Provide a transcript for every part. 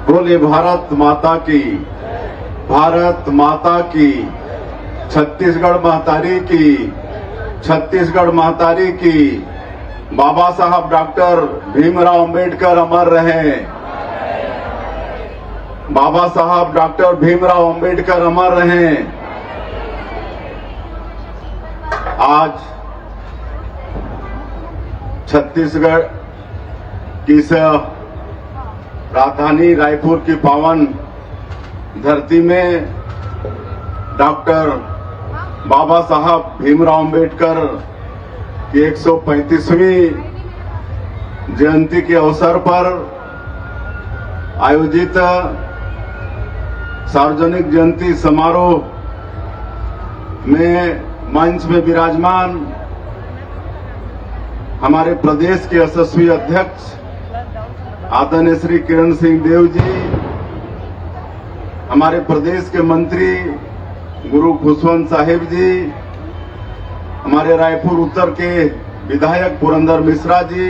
बोले भारत माता की, भारत माता की, छत्तीसगढ़ महतारी की, छत्तीसगढ़ महतारी की। बाबा साहब डॉक्टर भीमराव अंबेडकर अमर रहे। बाबा साहब डॉक्टर भीमराव अंबेडकर अमर रहे। आज छत्तीसगढ़ की इस राजधानी रायपुर की पावन धरती में डॉक्टर बाबा साहब भीमराव अंबेडकर की 135वीं जयंती के अवसर पर आयोजित सार्वजनिक जयंती समारोह में मंच में विराजमान हमारे प्रदेश के यशस्वी अध्यक्ष आदरणीय श्री किरण सिंह देव जी, हमारे प्रदेश के मंत्री गुरु खुशवंत साहिब जी, हमारे रायपुर उत्तर के विधायक पुरंदर मिश्रा जी,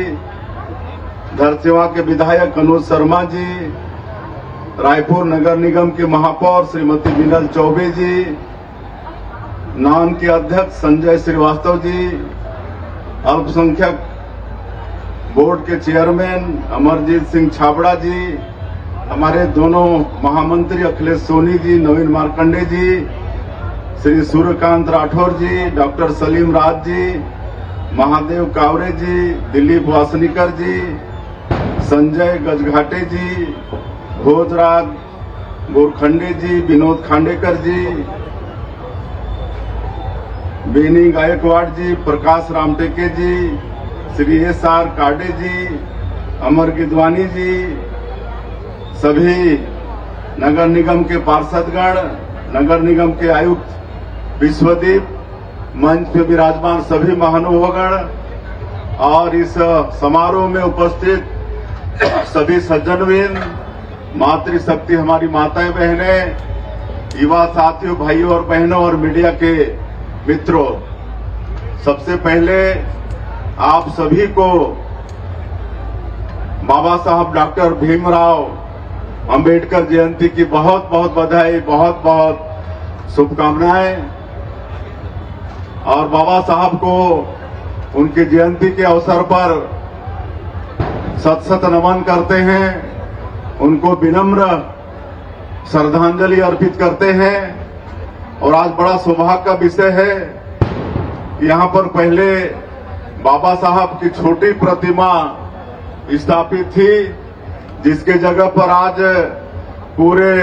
धरसेवा के विधायक अनुज शर्मा जी, रायपुर नगर निगम के महापौर श्रीमती मीनल चौबे जी, नान के अध्यक्ष संजय श्रीवास्तव जी, अल्पसंख्यक बोर्ड के चेयरमैन अमरजीत सिंह छाबड़ा जी, हमारे दोनों महामंत्री अखिलेश सोनी जी, नवीन मार्कंडे जी, श्री सूर्यकांत राठौर जी, डॉक्टर सलीम राज जी, महादेव कावरे जी, दिलीप वासनीकर जी, संजय गजघाटे जी, भोजराज गोरखंडे जी, विनोद खांडेकर जी, बेनी गायकवाड़ जी, प्रकाश रामटेके जी, श्री एस.आर. काडे जी, अमर गिदवानी जी, सभी नगर निगम के पार्षदगण, नगर निगम के आयुक्त विश्वदीप, मंच पे विराजमान सभी महानुभावगण और इस समारोह में उपस्थित सभी सज्जनवृंद, मातृशक्ति हमारी माताएं बहनें, युवा साथियों, भाइयों और बहनों और मीडिया के मित्रों, सबसे पहले आप सभी को बाबा साहब डॉक्टर भीमराव अंबेडकर जयंती की बहुत बहुत बधाई, बहुत बहुत शुभकामनाएं। और बाबा साहब को उनकी जयंती के अवसर पर शत शत नमन करते हैं, उनको विनम्र श्रद्धांजलि अर्पित करते हैं। और आज बड़ा सौभाग्य का विषय है कि यहाँ पर पहले बाबा साहब की छोटी प्रतिमा स्थापित थी, जिसके जगह पर आज पूरे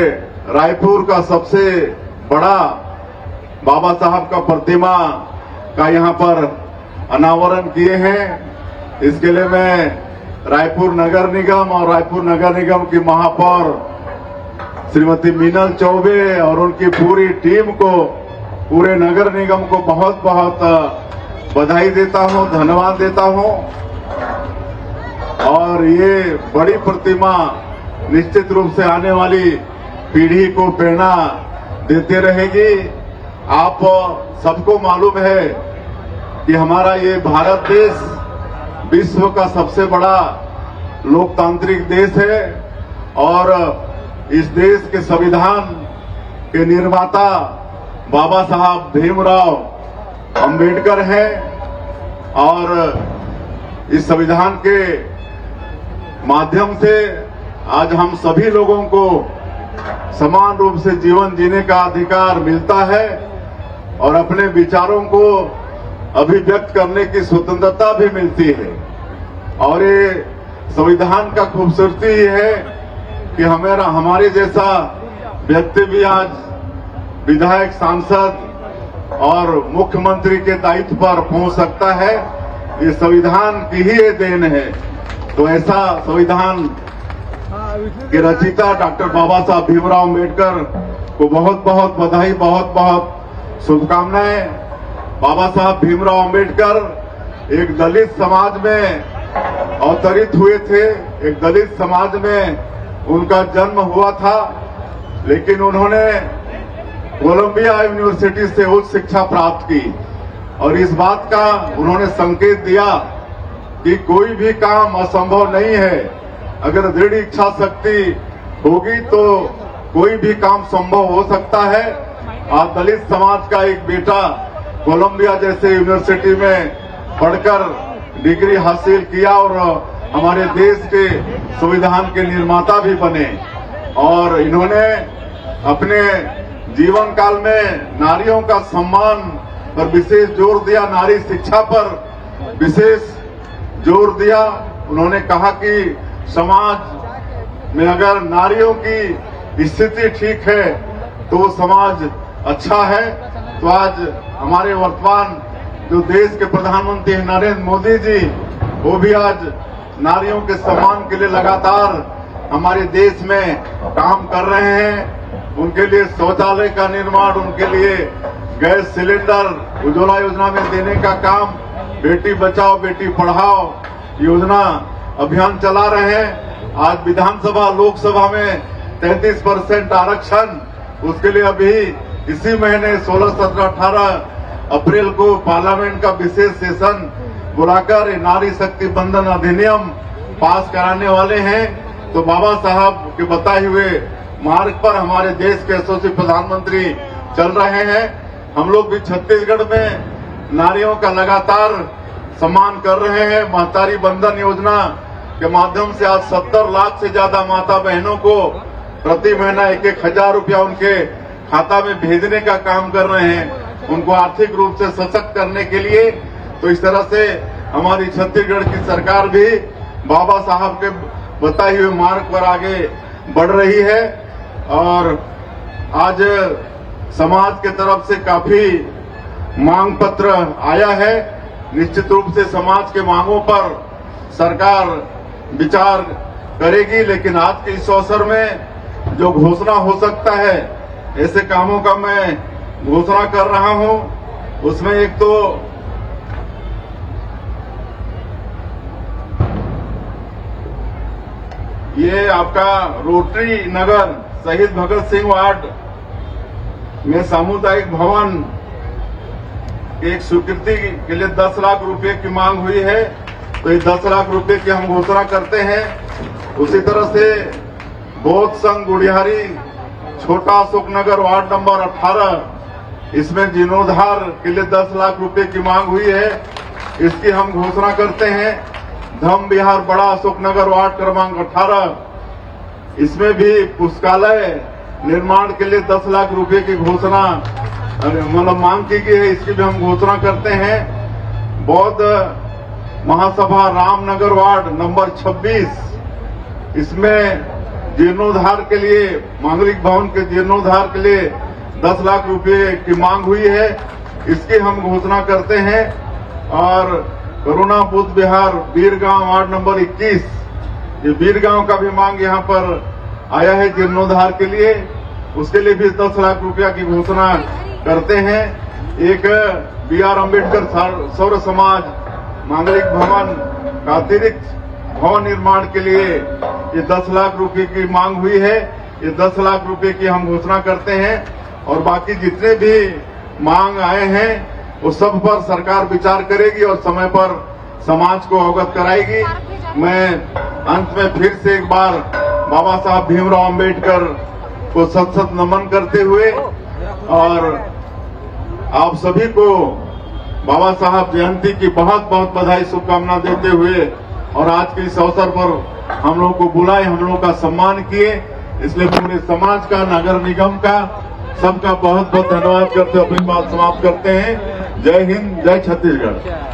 रायपुर का सबसे बड़ा बाबा साहब का प्रतिमा का यहाँ पर अनावरण किए हैं। इसके लिए मैं रायपुर नगर निगम और रायपुर नगर निगम की महापौर श्रीमती मीनल चौबे और उनकी पूरी टीम को, पूरे नगर निगम को बहुत बहुत बधाई देता हूं, धन्यवाद देता हूं। और ये बड़ी प्रतिमा निश्चित रूप से आने वाली पीढ़ी को प्रेरणा देते रहेगी। आप सबको मालूम है कि हमारा ये भारत देश विश्व का सबसे बड़ा लोकतांत्रिक देश है और इस देश के संविधान के निर्माता बाबा साहब भीमराव अंबेडकर हैं। और इस संविधान के माध्यम से आज हम सभी लोगों को समान रूप से जीवन जीने का अधिकार मिलता है और अपने विचारों को अभिव्यक्त करने की स्वतंत्रता भी मिलती है। और ये संविधान का खूबसूरती ये है कि हमारे जैसा व्यक्ति भी आज विधायक, सांसद और मुख्यमंत्री के दायित्व पर पहुंच सकता है। ये संविधान की ही ये देन है। तो ऐसा संविधान के रचयिता डॉक्टर बाबा साहब भीमराव अंबेडकर को बहुत बहुत बधाई, बहुत बहुत शुभकामनाएं। बाबा साहब भीमराव अंबेडकर एक दलित समाज में अवतरित हुए थे। एक दलित समाज में उनका जन्म हुआ था, लेकिन उन्होंने कोलंबिया यूनिवर्सिटी से उच्च शिक्षा प्राप्त की और इस बात का उन्होंने संकेत दिया कि कोई भी काम असंभव नहीं है। अगर दृढ़ इच्छा शक्ति होगी तो कोई भी काम संभव हो सकता है। आज दलित समाज का एक बेटा कोलंबिया जैसे यूनिवर्सिटी में पढ़कर डिग्री हासिल किया और हमारे देश के संविधान के निर्माता भी बने, और इन्होंने अपने जीवन काल में नारियों का सम्मान पर विशेष जोर दिया, नारी शिक्षा पर विशेष जोर दिया। उन्होंने कहा कि समाज में अगर नारियों की स्थिति ठीक है तो समाज अच्छा है। तो आज हमारे वर्तमान जो देश के प्रधानमंत्री नरेंद्र मोदी जी, वो भी आज नारियों के सम्मान के लिए लगातार हमारे देश में काम कर रहे हैं। उनके लिए शौचालय का निर्माण, उनके लिए गैस सिलेंडर उज्ज्वला योजना में देने का काम, बेटी बचाओ बेटी पढ़ाओ योजना अभियान चला रहे हैं। आज विधानसभा लोकसभा में 33% आरक्षण, उसके लिए अभी इसी महीने 16, 17, 18 अप्रैल को पार्लियामेंट का विशेष सेशन बुलाकर नारी शक्ति बंधन अधिनियम पास कराने वाले हैं। तो बाबा साहब के बताए हुए मार्ग पर हमारे देश के यशस्वी प्रधानमंत्री चल रहे हैं। हम लोग भी छत्तीसगढ़ में नारियों का लगातार सम्मान कर रहे हैं। महतारी बंधन योजना के माध्यम से आज 70 लाख से ज्यादा माता बहनों को प्रति महीना 1,000 रुपया उनके खाता में भेजने का काम कर रहे हैं, उनको आर्थिक रूप से सशक्त करने के लिए। तो इस तरह से हमारी छत्तीसगढ़ की सरकार भी बाबा साहब के बताए हुए मार्ग पर आगे बढ़ रही है। और आज समाज के तरफ से काफी मांग पत्र आया है। निश्चित रूप से समाज के मांगों पर सरकार विचार करेगी, लेकिन आज के इस अवसर में जो घोषणा हो सकता है, ऐसे कामों का मैं घोषणा कर रहा हूं। उसमें एक तो ये आपका रोटरी नगर शहीद भगत सिंह वार्ड में सामुदायिक भवन एक स्वीकृति के लिए 10 लाख रुपए की मांग हुई है। तो ये 10 लाख रुपए की हम घोषणा करते हैं। उसी तरह से बौद्ध संघ गुड़ियारी छोटा अशोकनगर वार्ड नंबर 18, इसमें जीर्णोद्धार के लिए 10 लाख रुपए की मांग हुई है, इसकी हम घोषणा करते हैं। धम विहार बड़ा अशोकनगर वार्ड क्रमांक 18, इसमें भी पुस्तकालय निर्माण के लिए 10 लाख रुपए की घोषणा मतलब मांग की गई है, इसकी भी हम घोषणा करते हैं। बौद्ध महासभा रामनगर वार्ड नंबर 26, इसमें जीर्णोद्धार के लिए, मांगलिक भवन के जीर्णोद्धार के लिए 10 लाख रुपए की मांग हुई है, इसकी हम घोषणा करते हैं। और करुणा बुद्ध विहार बीरगांव वार्ड नंबर 21, ये बीरगांव का भी मांग यहाँ पर आया है जीर्णोद्धार के लिए, उसके लिए भी 10 लाख रुपया की घोषणा करते हैं। एक BR अम्बेडकर सौर समाज मांगलिक भवन का अतिरिक्त भवन निर्माण के लिए ये 10 लाख रुपए की मांग हुई है, ये 10 लाख रुपए की हम घोषणा करते हैं। और बाकी जितने भी मांग आए हैं वो सब पर सरकार विचार करेगी और समय पर समाज को अवगत कराएगी। मैं अंत में फिर से एक बार बाबा साहब भीमराव अंबेडकर को सत सत नमन करते हुए और आप सभी को बाबा साहब जयंती की बहुत बहुत बधाई शुभकामना देते हुए और आज के इस अवसर पर हम लोगों को बुलाए, हम लोगों का सम्मान किए, इसलिए पूरे समाज का, नगर निगम का, सबका बहुत बहुत धन्यवाद करते हुए अपनी बात समाप्त करते हैं। जय हिंद, जय छत्तीसगढ़।